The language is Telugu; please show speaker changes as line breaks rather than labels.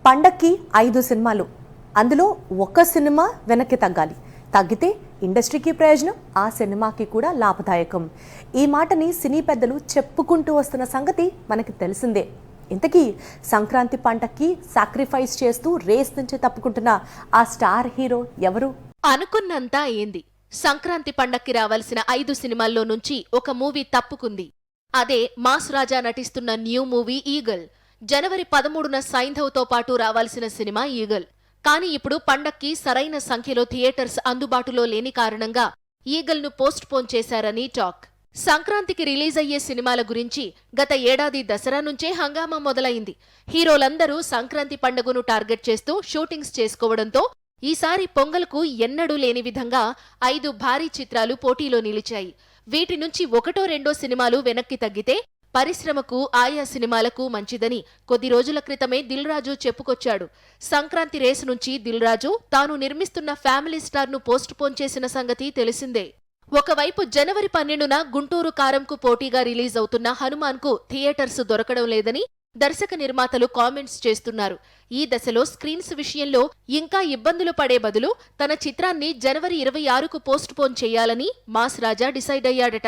పండక్కి 5 సినిమాలు, అందులో ఒక సినిమా వెనక్కి తగ్గితే ఇండస్ట్రీకి ప్రయోజనం, ఆ సినిమాకి కూడా లాభదాయకం. ఈ మాటని సినీ పెద్దలు చెప్పుకుంటూ వస్తున్న సంగతి మనకి తెలిసిందే. ఇంతకీ సంక్రాంతి పండక్కి సాక్రిఫైస్ చేస్తూ రేస్ నుంచి తప్పుకుంటున్న ఆ స్టార్ హీరో ఎవరు?
అనుకున్నంతా ఏంది. సంక్రాంతి పండక్కి రావాల్సిన 5 సినిమాల్లో నుంచి ఒక మూవీ తప్పుకుంది. అదే మాస్ రాజా నటిస్తున్న న్యూ మూవీ ఈగల్. జనవరి 13న సైంధవ్తో పాటు రావాల్సిన సినిమా ఈగల్. కానీ ఇప్పుడు పండక్కి సరైన సంఖ్యలో థియేటర్స్ అందుబాటులో లేని కారణంగా ఈగల్ను పోస్ట్ పోన్ చేశారని టాక్. సంక్రాంతికి రిలీజ్ అయ్యే సినిమాల గురించి గత ఏడాది దసరా నుంచే హంగామా మొదలైంది. హీరోలందరూ సంక్రాంతి పండుగను టార్గెట్ చేస్తూ షూటింగ్స్ చేసుకోవడంతో ఈసారి పొంగల్కు ఎన్నడూ లేని విధంగా 5 భారీ చిత్రాలు పోటీలో నిలిచాయి. వీటి నుంచి ఒకటో రెండో సినిమాలు వెనక్కి తగ్గితే పరిశ్రమకు, ఆయా సినిమాలకు మంచిదని కొద్ది రోజుల క్రితమే దిల్ రాజు చెప్పుకొచ్చాడు. సంక్రాంతి రేసు నుంచి దిల్ రాజు తాను నిర్మిస్తున్న ఫ్యామిలీ స్టార్ను పోస్ట్ పోన్ చేసిన సంగతి తెలిసిందే. ఒకవైపు జనవరి 12న గుంటూరు కారంకు పోటీగా రిలీజ్ అవుతున్న హనుమాన్కు థియేటర్స్ దొరకడం లేదని దర్శక నిర్మాతలు కామెంట్స్ చేస్తున్నారు. ఈ దశలో స్క్రీన్స్ విషయంలో ఇంకా ఇబ్బందులు పడే బదులు తన చిత్రాన్ని జనవరి 26కు పోస్ట్ పోన్ చేయాలని మాస్ రాజా డిసైడ్ అయ్యాడట.